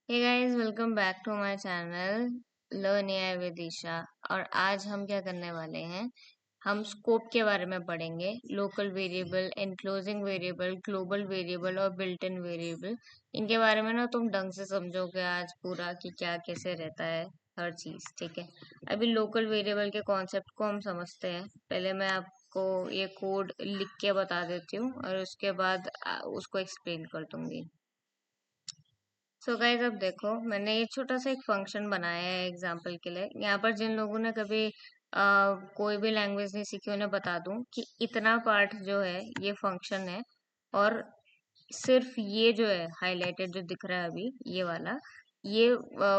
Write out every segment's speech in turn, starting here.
Hey guys, welcome back to my channel learn AI with Isha. और आज हम क्या करने वाले हैं, हम स्कोप के बारे में पढ़ेंगे। Local variable, enclosing variable, global variable और बिल्ट इन वेरिएबल। इनके बारे में ना तुम ढंग से समझोगे आज पूरा कि क्या कैसे रहता है हर चीज। ठीक है, अभी लोकल वेरिएबल के कॉन्सेप्ट को हम समझते हैं। पहले मैं आपको ये कोड लिख के बता देती हूँ और उसके बाद उसको एक्सप्लेन कर दूंगी। सो गाइस, अब देखो, मैंने ये छोटा सा एक फंक्शन बनाया है एग्जांपल के लिए। यहाँ पर जिन लोगों ने कभी कोई भी लैंग्वेज नहीं सीखी उन्हें बता दूं कि इतना पार्ट जो है ये फंक्शन है। और सिर्फ ये जो है हाईलाइटेड जो दिख रहा है अभी ये वाला, ये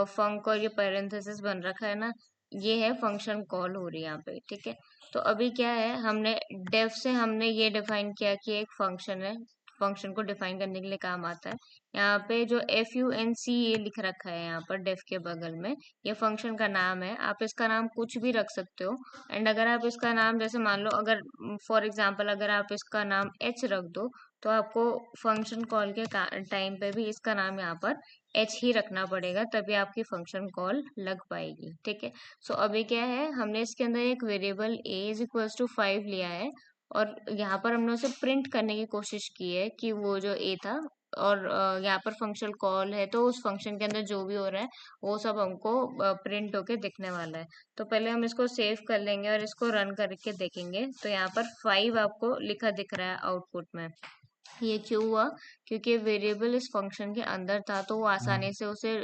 फंक और ये पैरेंथेसिस बन रखा है ना, ये है फंक्शन कॉल हो रही है यहाँ पे। ठीक है, तो अभी क्या है, हमने डेफ से हमने ये डिफाइन किया कि एक फंक्शन है। फंक्शन को डिफाइन करने के लिए काम आता है। यहाँ पे जो FUNC ये लिख रखा है यहाँ पर डेफ के बगल में, ये फंक्शन का नाम है। आप इसका नाम कुछ भी रख सकते हो। एंड अगर आप इसका नाम, जैसे मान लो, अगर फॉर एग्जांपल अगर आप इसका नाम H रख दो, तो आपको फंक्शन कॉल के टाइम पे भी इसका नाम यहाँ पर H ही रखना पड़ेगा, तभी आपकी फंक्शन कॉल लग पाएगी। ठीक है, सो अभी क्या है, हमने इसके अंदर एक variable a is equals to 5 लिया है। और यहाँ पर हमने उसे प्रिंट करने की कोशिश की है कि वो जो a था। और यहाँ पर फंक्शन कॉल है, तो उस फंक्शन के अंदर जो भी हो रहा है वो सब हमको प्रिंट होके दिखने वाला है। तो पहले हम इसको सेव कर लेंगे और इसको रन करके देखेंगे। तो यहाँ पर 5 आपको लिखा दिख रहा है आउटपुट में। ये क्यों हुआ? क्योंकि वेरिएबल इस फंक्शन के अंदर था, तो वो आसानी से उसे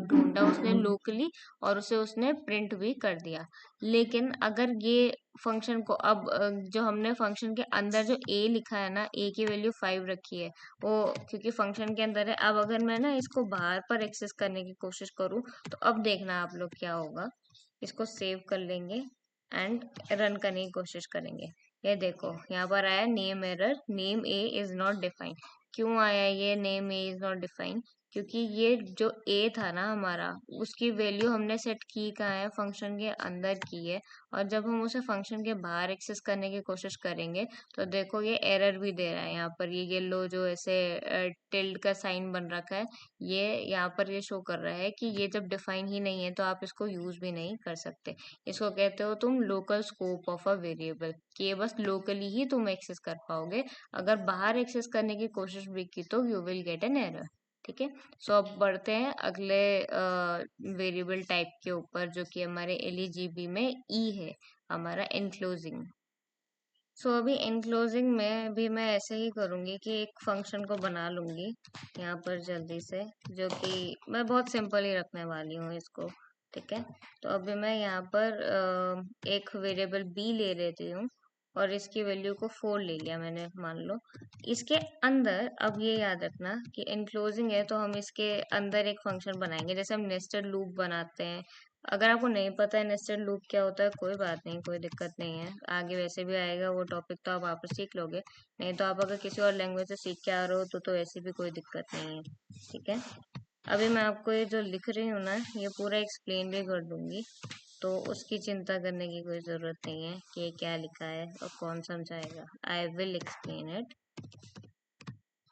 ढूंढा उसने लोकली, और उसे उसने प्रिंट भी कर दिया। लेकिन अगर ये फंक्शन को अब जो हमने फंक्शन के अंदर जो a लिखा है ना, a की वैल्यू 5 रखी है, वो क्योंकि फंक्शन के अंदर है। अब अगर मैं ना इसको बाहर पर एक्सेस करने की कोशिश करूँ, तो अब देखना आप लोग क्या होगा। इसको सेव कर लेंगे एंड रन करने की कोशिश करेंगे। ये देखो, यहाँ पर आया name error, name A is not defined. क्यों आया ये name A is not defined? क्योंकि ये जो ए था ना हमारा, उसकी वैल्यू हमने सेट की कहाँ है, फंक्शन के अंदर की है। और जब हम उसे फंक्शन के बाहर एक्सेस करने की कोशिश करेंगे, तो देखो ये एरर भी दे रहा है। यहाँ पर ये येलो जो ऐसे टिल्ड का साइन बन रखा है, ये यहाँ पर ये शो कर रहा है कि ये जब डिफाइन ही नहीं है तो आप इसको यूज भी नहीं कर सकते। इसको कहते हो तुम local scope of a variable, कि ये बस लोकली ही तुम एक्सेस कर पाओगे। अगर बाहर एक्सेस करने की कोशिश भी की तो you will get an error. ठीक है, सो अब बढ़ते हैं अगले वेरिएबल टाइप के ऊपर, जो कि हमारे एलईजीबी में ई है, हमारा एनक्लोजिंग। सो अभी एनक्लोजिंग में भी मैं ऐसे ही करूंगी कि एक फंक्शन को बना लूंगी यहाँ पर जल्दी से, जो कि मैं बहुत सिंपल ही रखने वाली हूँ इसको। ठीक है, तो अभी मैं यहाँ पर एक वेरिएबल b ले लेती हूँ और इसकी वैल्यू को 4 ले लिया मैंने, मान लो। इसके अंदर अब ये याद रखना कि एनक्लोजिंग है, तो हम इसके अंदर एक फंक्शन बनाएंगे, जैसे हम नेस्टेड लूप बनाते हैं। अगर आपको नहीं पता है नेस्टेड लूप क्या होता है, कोई बात नहीं, कोई दिक्कत नहीं है, आगे वैसे भी आएगा वो टॉपिक, तो आप वापस सीख लोगे। नहीं तो आप अगर किसी और लैंग्वेज से सीख के आ रहे हो तो ऐसी भी कोई दिक्कत नहीं है। ठीक है, अभी मैं आपको ये जो लिख रही हूँ ना, ये पूरा एक्सप्लेन भी कर दूंगी, तो उसकी चिंता करने की कोई जरूरत नहीं है कि ये क्या लिखा है और कौन समझाएगा। I will explain it.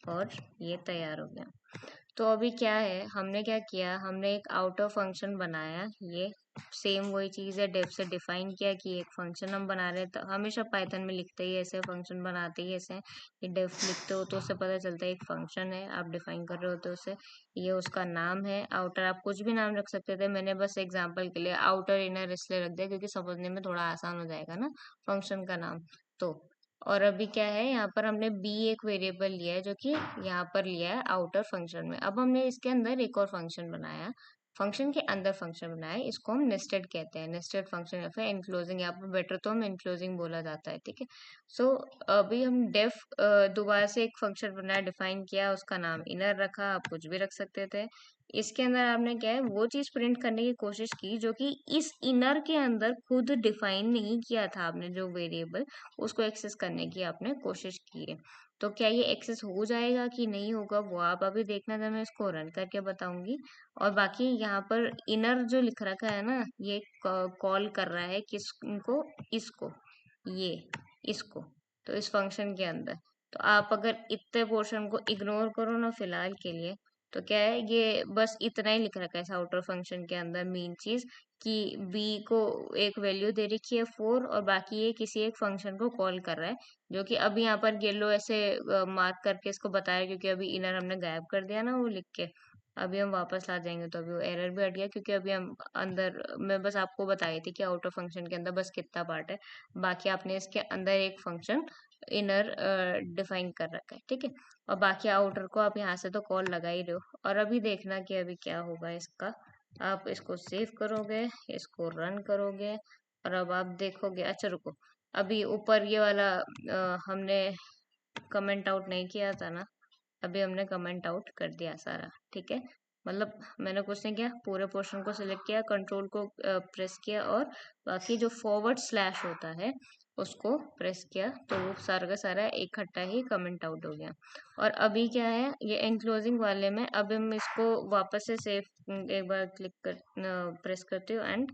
और ये तैयार हो गया। तो अभी क्या है, हमने क्या किया, हमने एक आउटर फंक्शन बनाया। ये सेम वही चीज है, डेफ से डिफाइन किया कि एक फंक्शन हम बना रहे हैं। तो हमेशा पाइथन में लिखते ही ऐसे, फंक्शन बनाते ही ऐसे, ये डेफ लिखते हो तो उससे पता चलता है एक फंक्शन है, आप डिफाइन कर रहे हो तो उसे, ये उसका नाम है। आउटर आप कुछ भी नाम रख सकते थे, मैंने बस एग्जाम्पल के लिए आउटर इनर इसलिए रख दिया क्योंकि समझने में थोड़ा आसान हो जाएगा ना फंक्शन का नाम। तो और अभी क्या है, यहाँ पर हमने बी एक वेरिएबल लिया है, जो कि यहाँ पर लिया है आउटर फंक्शन में। अब हमने इसके अंदर एक और फंक्शन बनाया, फंक्शन के अंदर फंक्शन बनाया, इसको हम नेस्टेड कहते हैं, नेस्टेड फंक्शन या फिर एनक्लोजिंग, यहाँ पर बेटर तो हम एनक्लोजिंग बोला जाता है। ठीक है, सो अभी हम डेफ दोबारा से एक फंक्शन बनाया, डिफाइन किया, उसका नाम इनर रखा, आप कुछ भी रख सकते थे। इसके अंदर आपने क्या है, वो चीज प्रिंट करने की कोशिश की जो कि इस इनर के अंदर खुद डिफाइन नहीं किया था आपने, जो वेरिएबल, उसको एक्सेस करने की आपने कोशिश की है। तो क्या ये एक्सेस हो जाएगा कि नहीं होगा, वो आप अभी देखना था, मैं इसको रन करके बताऊंगी। और बाकी यहाँ पर इनर जो लिख रखा है ना, ये कॉल कर रहा है किसको, इसको, ये, इसको, तो इस फंक्शन के अंदर। तो आप अगर इतने पोर्शन को इग्नोर करो ना फिलहाल के लिए, तो क्या है, ये बस इतना ही लिख रखा है इस आउटर फंक्शन के अंदर मेन चीज, कि बी को एक वैल्यू दे रखी है 4, और बाकी ये किसी एक फंक्शन को कॉल कर रहा है, जो कि अभी यहाँ पर येलो ऐसे मार्क करके इसको बताया, क्योंकि अभी इनर हमने गायब कर दिया ना वो लिख के। अभी हम वापस ला जाएंगे तो अभी वो एरर भी हट गया, क्योंकि अभी हम अंदर, मैं बस आपको बताई थी कि आउटर फंक्शन के अंदर बस कितना पार्ट है, बाकी आपने इसके अंदर एक फंक्शन इनर डिफाइन कर रखा है, ठीक है। और बाकी आउटर को आप यहाँ से तो कॉल लगा ही रहे हो। और अभी देखना कि अभी क्या होगा इसका। आप इसको सेव करोगे, इसको रन करोगे, और अब आप देखोगे, अच्छा रुको, अभी ऊपर ये वाला हमने कमेंट आउट नहीं किया था ना, अभी हमने कमेंट आउट कर दिया सारा, ठीक है। मतलब मैंने कुछ नहीं किया, पूरे पोर्शन को सिलेक्ट किया, कंट्रोल को प्रेस किया, और बाकी जो फॉरवर्ड स्लैश होता है उसको प्रेस किया, तो वो सारा का सारा इकट्ठा ही कमेंट आउट हो गया। और अभी क्या है, ये एनक्लोजिंग वाले में अब हम इसको वापस से सेव एक बार क्लिक कर प्रेस करती हूँ, एंड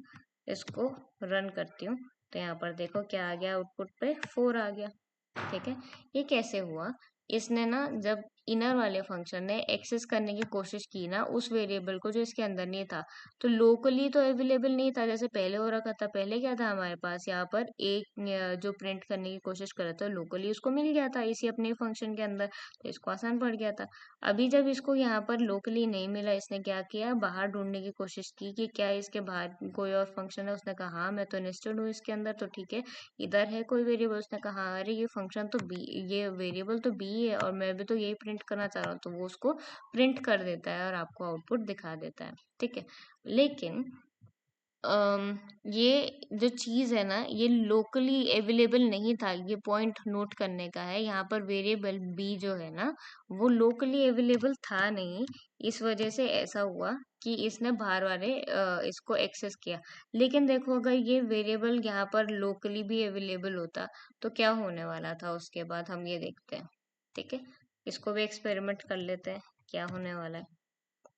इसको रन करती हूँ। तो यहाँ पर देखो क्या आ गया, आउटपुट पे 4 आ गया, ठीक है। ये कैसे हुआ, इसने ना जब इनर वाले फंक्शन ने एक्सेस करने की कोशिश की ना उस वेरिएबल को जो इसके अंदर नहीं था, तो लोकली तो अवेलेबल नहीं था जैसे पहले हो रखा था। पहले क्या था हमारे पास यहाँ पर एक जो प्रिंट करने की कोशिश कर रहा था लोकली उसको मिल गया था इसी अपने फंक्शन के अंदर, तो इसको आसान पड़ गया था। अभी जब इसको यहाँ पर लोकली नहीं मिला, इसने क्या किया, बाहर ढूंढने की कोशिश की कि क्या इसके बाहर कोई और फंक्शन है। उसने कहा हाँ मैं तो नेस्टेड हूँ इसके अंदर, तो ठीक है इधर है कोई वेरिएबल। उसने कहा हाँ, अरे ये फंक्शन तो बी, ये वेरिएबल तो बी है और मैं भी तो यही प्रिंट करना चाह रहा हूँ, तो वो उसको प्रिंट कर देता है और आपको आउटपुट दिखा देता है, ठीक है। लेकिन ये जो चीज है ना ये लोकली अवेलेबल नहीं था, ये पॉइंट नोट करने का है। यहाँ पर वेरिएबल बी जो है ना वो लोकली अवेलेबल था नहीं, इस वजह से ऐसा हुआ कि इसने बाहर वाले इसको एक्सेस किया। लेकिन देखो अगर ये वेरिएबल यहाँ पर लोकली भी अवेलेबल होता तो क्या होने वाला था उसके बाद, हम ये देखते हैं, ठीक है। इसको भी एक्सपेरिमेंट कर लेते हैं क्या होने वाला है।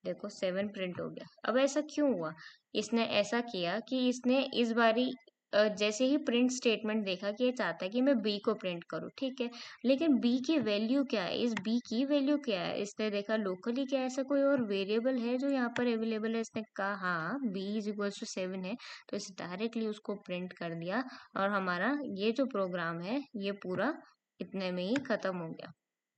देखो 7 प्रिंट हो गया। अब ऐसा क्यों हुआ, इसने ऐसा किया कि इसने इस बारी जैसे ही प्रिंट स्टेटमेंट देखा कि ये चाहता है कि मैं बी को प्रिंट करूं, ठीक है। लेकिन बी की वैल्यू क्या है, इस बी की वैल्यू क्या है, इसने देखा लोकली क्या ऐसा कोई और वेरिएबल है जो यहाँ पर अवेलेबल है। इसने कहा हाँ बी इज इक्वल टू 7 है, तो इसे डायरेक्टली उसको प्रिंट कर दिया, और हमारा ये जो प्रोग्राम है ये पूरा इतने में ही खत्म हो गया,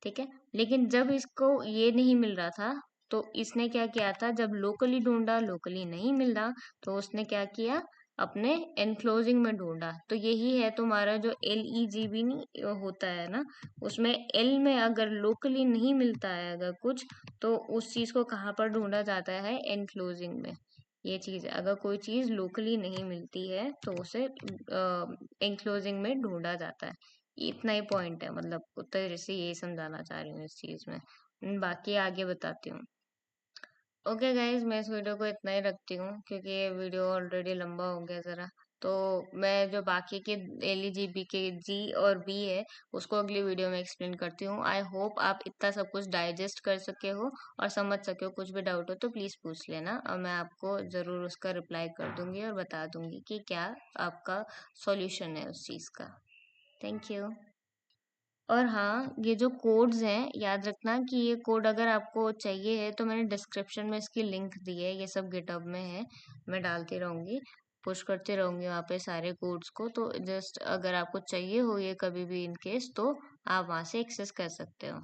ठीक है। लेकिन जब इसको ये नहीं मिल रहा था तो इसने क्या किया था, जब लोकली ढूंढा लोकली नहीं मिल रहा, तो उसने क्या किया, अपने एनक्लोजिंग में ढूंढा। तो यही है तुम्हारा जो LEGB नहीं होता है ना, उसमें एल में अगर लोकली नहीं मिलता है अगर कुछ, तो उस चीज को कहाँ पर ढूंढा जाता है, एनक्लोजिंग में। ये चीज है, अगर कोई चीज लोकली नहीं मिलती है तो उसे एनक्लोजिंग में ढूंढा जाता है। इतना ही पॉइंट है, मतलब उत्तर से यही समझाना चाह रही हूँ इस चीज में। बाकी आगे बताती हूँ। ओके गाइज, मैं इस वीडियो को इतना ही रखती हूँ क्योंकि ये वीडियो ऑलरेडी लंबा हो गया ज़रा। तो मैं जो बाकी के LEGB के G और B है उसको अगली वीडियो में एक्सप्लेन करती हूँ। आई होप आप इतना सब कुछ डाइजेस्ट कर सके हो और समझ सके हो। कुछ भी डाउट हो तो प्लीज़ पूछ लेना और मैं आपको ज़रूर उसका रिप्लाई कर दूंगी और बता दूंगी कि क्या आपका सॉल्यूशन है उस चीज़ का। Thank you. और हाँ, ये जो कोड्स हैं याद रखना कि ये कोड अगर आपको चाहिए है तो मैंने डिस्क्रिप्शन में इसकी लिंक दी है, ये सब गिटहब में है। मैं डालती रहूंगी, पुश करती रहूंगी वहाँ पे सारे कोड्स को, तो जस्ट अगर आपको चाहिए हो ये कभी भी इन केस, तो आप वहाँ से एक्सेस कर सकते हो।